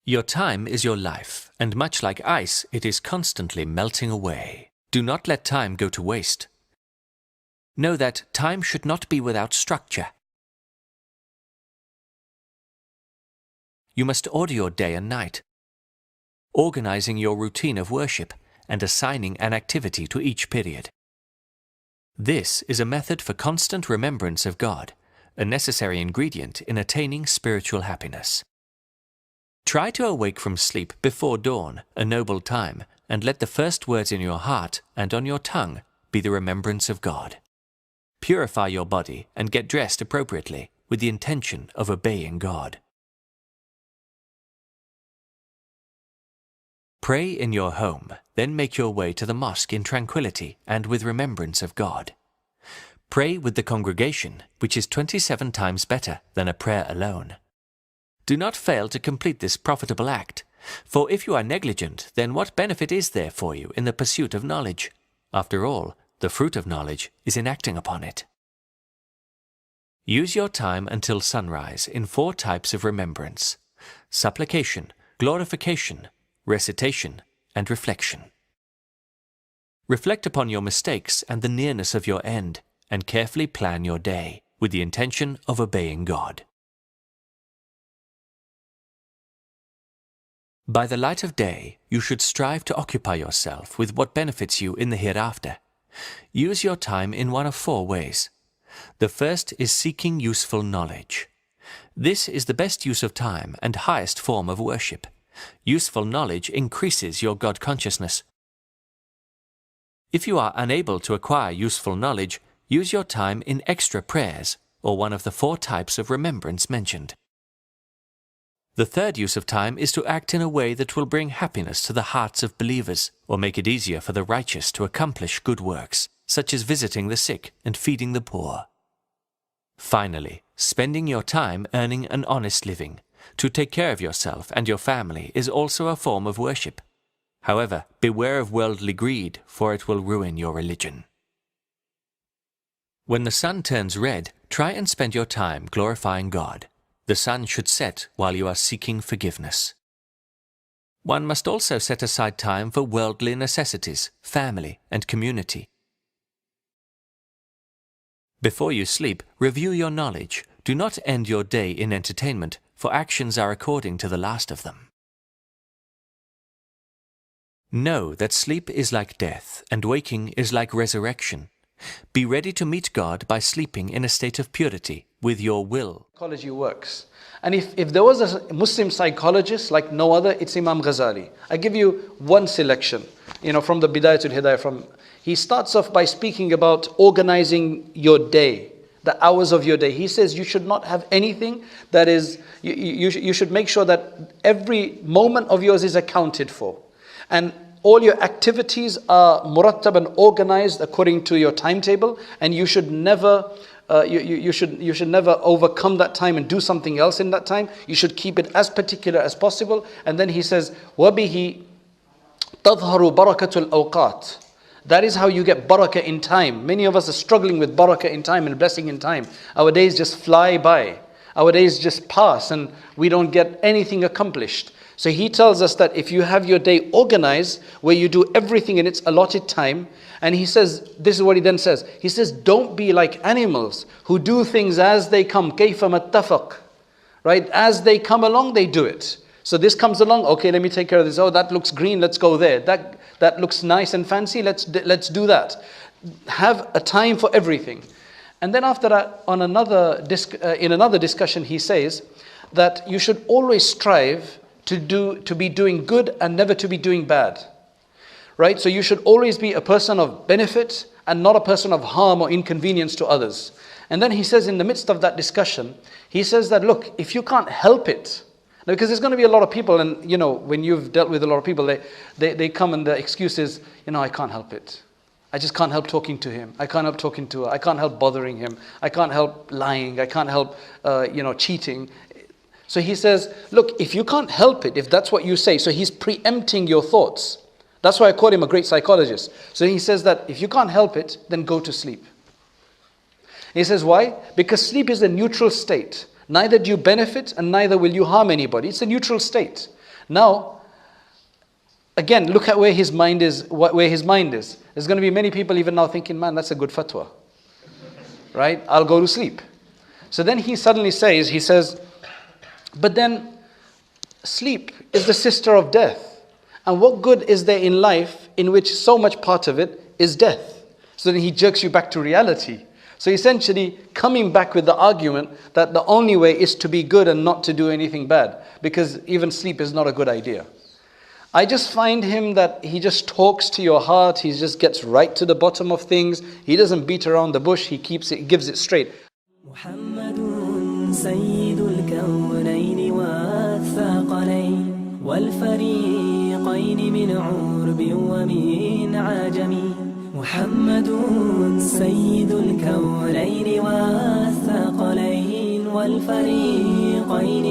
Your time is your life, and much like ice, it is constantly melting away. Do not let time go to waste. Know that time should not be without structure. You must order your day and night, organizing your routine of worship and assigning an activity to each period. This is a method for constant remembrance of God, a necessary ingredient in attaining spiritual happiness. Try to awake from sleep before dawn, a noble time, and let the first words in your heart and on your tongue be the remembrance of God. Purify your body and get dressed appropriately with the intention of obeying God. Pray in your home, then make your way to the mosque in tranquility and with remembrance of God. Pray with the congregation, which is 27 times better than a prayer alone. Do not fail to complete this profitable act, for if you are negligent, then what benefit is there for you in the pursuit of knowledge? After all, the fruit of knowledge is in acting upon it. Use your time until sunrise in 4 types of remembrance: supplication, glorification, recitation, and reflection. Reflect upon your mistakes and the nearness of your end, and carefully plan your day with the intention of obeying God. By the light of day, you should strive to occupy yourself with what benefits you in the hereafter. Use your time in one of 4 ways. The first is seeking useful knowledge. This is the best use of time and highest form of worship. Useful knowledge increases your God consciousness. If you are unable to acquire useful knowledge, use your time in extra prayers, or one of the 4 types of remembrance mentioned. The third use of time is to act in a way that will bring happiness to the hearts of believers, or make it easier for the righteous to accomplish good works, such as visiting the sick and feeding the poor. Finally, spending your time earning an honest living, to take care of yourself and your family, is also a form of worship. However, beware of worldly greed, for it will ruin your religion. When the sun turns red, try and spend your time glorifying God. The sun should set while you are seeking forgiveness. One must also set aside time for worldly necessities, family, and community. Before you sleep, review your knowledge. Do not end your day in entertainment, for actions are according to the last of them. Know that sleep is like death, and waking is like resurrection. Be ready to meet God by sleeping in a state of purity with your will. Psychology works. And if there was a Muslim psychologist like no other, it's Imam Ghazali. I give you one selection, from the Bidayatul Hidayah. He starts off by speaking about organizing your day, the hours of your day. He says you should not have anything that is, you should make sure that every moment of yours is accounted for. And all your activities are murattab and organized according to your timetable, and you should never you should never overcome that time and do something else in that time. You should keep it as particular as possible. And then he says, وَبِهِ تَظْهَرُ بَرَكَةُ الْأَوْقَاتِ. That is how you get barakah in time. Many of us are struggling with barakah in time and blessing in time. Our days just fly by. Our days just pass and we don't get anything accomplished. So he tells us that if you have your day organized, where you do everything in its allotted time, and he says, this is what he then says. He says, don't be like animals who do things as they come. كَيْفَ مَتَّفَقْ. Right? As they come along, they do it. So this comes along, okay, let me take care of this. Oh, that looks green, let's go there. That looks nice and fancy, let's do that. Have a time for everything. And then after that, in another discussion, he says that you should always strive to be doing good and never to be doing bad. Right? So you should always be a person of benefit and not a person of harm or inconvenience to others. And then he says in the midst of that discussion, he says that, look, if you can't help it, because there's going to be a lot of people, and when you've dealt with a lot of people, they come and the excuse is, I can't help it. I just can't help talking to him. I can't help talking to her. I can't help bothering him. I can't help lying. I can't help, cheating. So he says, look, if you can't help it, if that's what you say, so he's preempting your thoughts. That's why I call him a great psychologist. So he says that if you can't help it, then go to sleep. He says, why? Because sleep is a neutral state. Neither do you benefit and neither will you harm anybody. It's a neutral state. Now, again, look at where his mind is, where his mind is. There's going to be many people even now thinking, man, that's a good fatwa. Right? I'll go to sleep. So then he suddenly says, he says, but then sleep is the sister of death. And what good is there in life in which so much part of it is death? So then he jerks you back to reality. So essentially coming back with the argument that the only way is to be good and not to do anything bad, because even sleep is not a good idea. I just find him that he just talks to your heart, he just gets right to the bottom of things, he doesn't beat around the bush, he gives it straight. محمد سيد الكونين والثقلين والفريقين من عرب ومن عجم محمد سيد الكونين والثقلين والفريقين